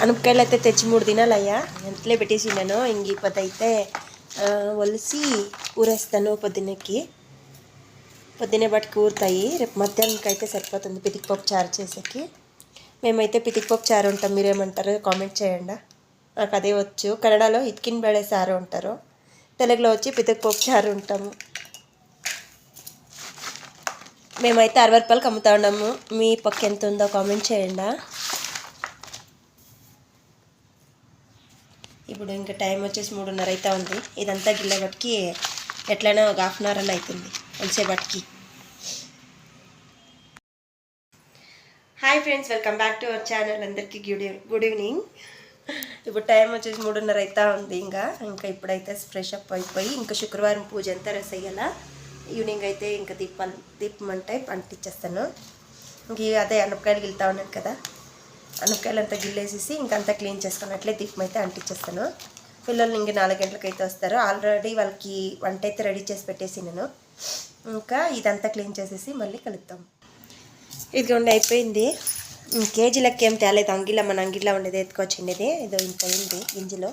అనపకాయలు అయితే తెచ్చి 3 దినాలయ్యా, ఎంతలే పెట్టేసినాను. ఇంక ఇప్పటికైతే ఒలిసి ఊరేస్తాను. పొద్దున్నే బట్టి ఊరుతాయి. రేపు మధ్యాహ్నానికి అయితే సరిపోతుంది పితికిపప్పు చారు చేసేకి. మేమైతే పితికిపప్పు చారు ఉంటాం, మీరేమంటారో కామెంట్ చేయండి. నాకు అదే వచ్చు. కన్నడలో ఇత్కిన్ బేళే సారు ఉంటారు, తెలుగులో వచ్చి పితికిపప్పు చారు ఉంటాము. మేమైతే 60 రూపాయలకి అమ్ముతా ఉన్నాము. మీ పక్క ఎంత ఉందో కామెంట్ చేయండి. ఇప్పుడు ఇంకా టైం వచ్చేసి 3:30 అవుతా ఉంది. ఇదంతా గిల్లబట్టికి ఎట్లయినా ఒక ½ అవర్ అని అవుతుంది కొంతసేపటికి. Hi friends, welcome back to our channel. అందరికీ గుడ్ ఈవినింగ్. ఇప్పుడు టైం వచ్చేసి 3:30 అవుతా ఉంది. ఇంకా ఇప్పుడైతే ఫ్రెష్ అప్ అయిపోయి ఇంకా శుక్రవారం పూజ అంతా రెసయ్యాల. ఈవినింగ్ అయితే ఇంకా దీపం అంటే అంటించేస్తాను. ఇంక అదే అనపకాయలు గిల్తా ఉన్నాను కదా, అనపకాయలు అంతా గిల్లేసేసి ఇంకంతా క్లీన్ చేసుకొని అట్లే దీపం అయితే అంటించేస్తాను. పిల్లలు ఇంక 4 గంటలకు అయితే వస్తారు. ఆల్రెడీ వాళ్ళకి వంట అయితే రెడీ చేసి పెట్టేసి నేను ఇంకా ఇదంతా క్లీన్ చేసేసి మళ్ళీ కలుద్దాం. ఇదిగోండి అయిపోయింది. కేజీ లెక్క ఏం తేలేదు. అంగిలా మన అంగిలా ఉండేది ఎత్తుకొచ్చిండేది. ఇదో ఇంత అయింది గింజలో.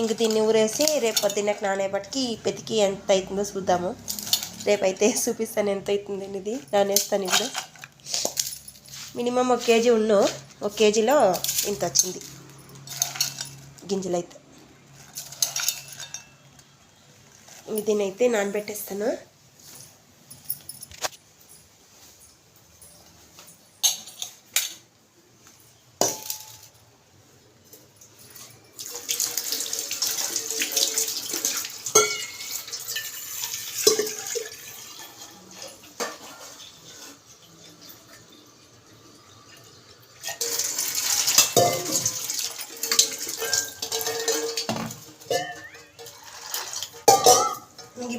ఇంక దీన్ని ఊరేసి రేపు పొద్దున్నకు నానేపటికి పెతికి ఎంత అవుతుందో చూద్దాము. రేపైతే చూపిస్తాను ఎంత అవుతుంది ఇది. నానేస్తాను ఇప్పుడు. మినిమం 1 కేజీ ఉన్ను. 1 కేజీలో ఇంత వచ్చింది గింజలు అయితే. దీన్ని అయితే నానబెట్టేస్తాను.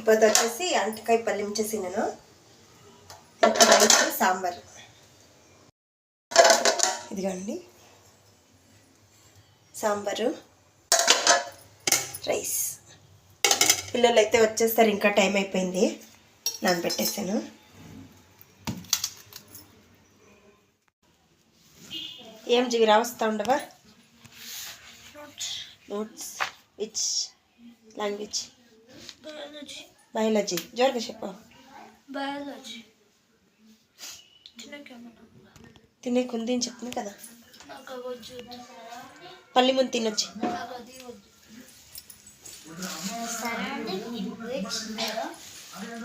ఇప్పుడు వచ్చేసి అంటకాయ పల్లి ఉంచేసి నేను రైస్ సాంబార్. ఇదిగోండి సాంబారు రైస్. పిల్లలు అయితే వచ్చేస్తారు, ఇంకా టైం అయిపోయింది. నానబెట్టేసాను. ఏం జీవి రావస్తా ఉండవా? Notes which language? బయాలజీ. జోరుగా చెప్పు. బయాలజీ తినేకుంది అని చెప్తుంది కదా. పల్లి ముందు తినొచ్చి.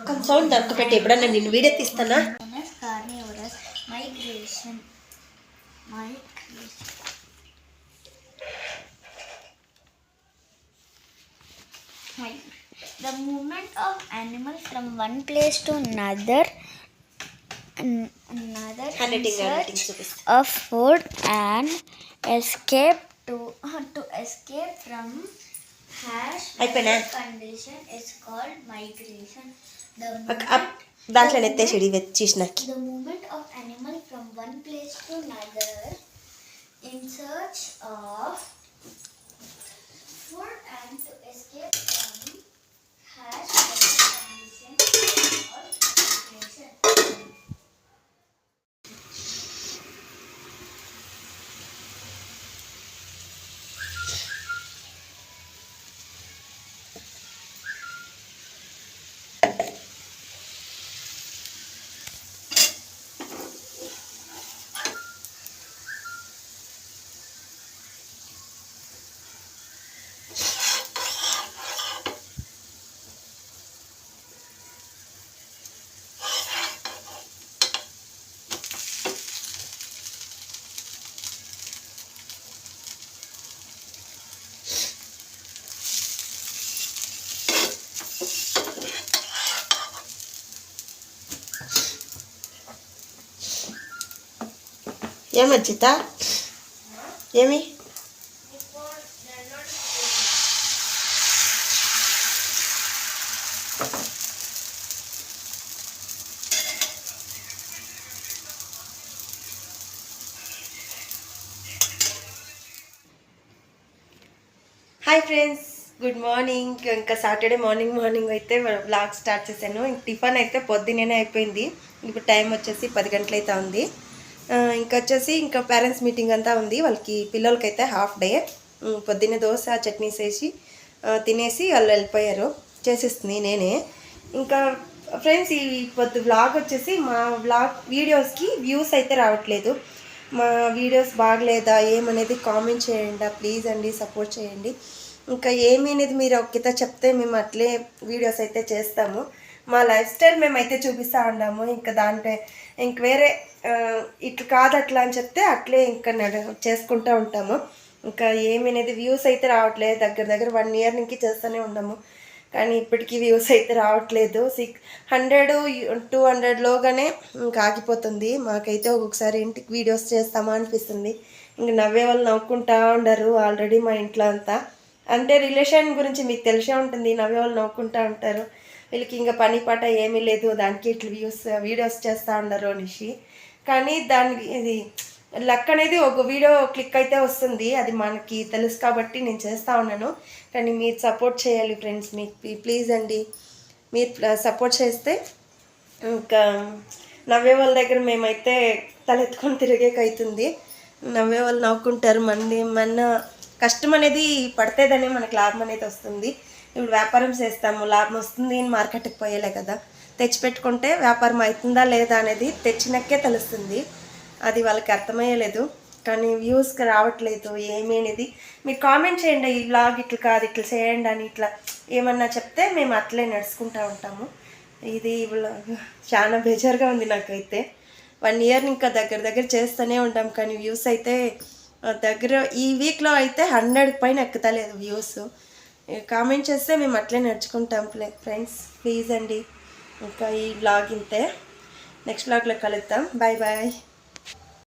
కొంచెం సౌండ్ దొరక పెట్టి ఎప్పుడన్నా నేను video తీస్తానా? The movement of animals from one place to another in search of food and escape to escape from harsh condition is called migration. దాంట్లో నెత్తేసిడి వచ్చేసినాకి. The movement of animals from one place to another in search of food and to escape from harsh conditions or migration. ఏమచ్చిత ఏమి hi friends, good morning. ఇంకా Saturday morning అయితే vlog start చేశాను. Tiffin అయితే పొద్దున్నే అయిపోయింది. ఇప్పుడు time వచ్చేసి 10 గంటలు అయితే ఉంది. ఇంకా వచ్చేసి ఇంకా పేరెంట్స్ మీటింగ్ అంతా ఉంది వాళ్ళకి, పిల్లలకైతే హాఫ్ డే. పొద్దున్నే దోశ చట్నీస్ వేసి తినేసి వాళ్ళు వెళ్ళిపోయారు, చేసేస్తుంది నేనే. ఇంకా ఫ్రెండ్స్ ఈ పొద్దు వ్లాగ్ వచ్చేసి మా వ్లాగ్ వీడియోస్కి వ్యూస్ అయితే రావట్లేదు. మా వీడియోస్ బాగలేదా ఏమనేది కామెంట్ చేయండి ప్లీజ్ అండి, సపోర్ట్ చేయండి. ఇంకా ఏమి అనేది మీరు ఒక్కతే చెప్తే మేము అట్లే వీడియోస్ అయితే చేస్తాము. మా లైఫ్ స్టైల్ మేమైతే చూపిస్తూ ఉన్నాము. ఇంకా దాంట్లో ఇంక వేరే ఇట్లా కాదు అట్లా అని చెప్తే అట్లే ఇంకా చేసుకుంటూ ఉంటాము. ఇంకా ఏమి అనేది వ్యూస్ అయితే రావట్లేదు. దగ్గర దగ్గర 1 year నుంచి చేస్తూనే ఉన్నాము, కానీ ఇప్పటికీ వ్యూస్ అయితే రావట్లేదు. 100 200లోగానే ఇంకా ఆగిపోతుంది. మాకైతే ఒక్కొక్కసారి ఇంటికి వీడియోస్ చేస్తామా అనిపిస్తుంది. ఇంక నవ్వే వాళ్ళు నవ్వుకుంటా ఉండరు ఆల్రెడీ మా ఇంట్లో అంతా. అంటే రిలేషన్ గురించి మీకు తెలిసే ఉంటుంది, నవ్వే వాళ్ళు నవ్వుకుంటూ ఉంటారు. వీళ్ళకి ఇంకా పని పాట ఏమీ లేదు, దానికి ఇట్లా వీడియోస్ చేస్తూ ఉండరు అనేసి. కానీ దానికి ఇది లక్ అనేది ఒక వీడియో క్లిక్ అయితే వస్తుంది, అది మనకి తెలుసు కాబట్టి నేను చేస్తూ ఉన్నాను. కానీ మీరు సపోర్ట్ చేయాలి ఫ్రెండ్స్, మీకు ప్లీజ్ అండి. మీరు సపోర్ట్ చేస్తే ఇంకా నవ్వే వాళ్ళ దగ్గర మేమైతే తలెత్తుకొని తిరిగేకైతుంది. నవ్వే వాళ్ళు నవ్వుకుంటారు. మన కష్టం అనేది పడితేదనే మనకు లాభం అనేది వస్తుంది. ఇప్పుడు వ్యాపారం చేస్తాము, లాభం వస్తుంది అని మార్కెట్కి పోయేలే కదా, తెచ్చిపెట్టుకుంటే వ్యాపారం అవుతుందా లేదా అనేది తెచ్చినక్కే తెలుస్తుంది. అది వాళ్ళకి అర్థమయ్యలేదు, కానీ వ్యూస్కి రావట్లేదు ఏమీ అనేది. మీరు కామెంట్ చేయండి, ఈ వ్లాగ్ ఇట్లా కాదు ఇట్లా చేయండి అని, ఇట్లా ఏమన్నా చెప్తే మేము అట్లే నడుచుకుంటూ ఉంటాము. ఇది చాలా బేజారుగా ఉంది నాకైతే. 1 year ఇంకా దగ్గర దగ్గర చేస్తూనే ఉంటాం, కానీ వ్యూస్ అయితే దగ్గర ఈ వీక్లో అయితే 100 పైన ఎక్కుతలేదు వ్యూస్. కామెంట్ చేస్తే మేము అట్లే నడుచుకుంటాం ఫ్రెండ్స్, ప్లీజ్ అండి. ఇంకా ఈ వ్లాగ్ ఇంతే, నెక్స్ట్ వ్లాగ్లో కలుద్దాం. Bye bye.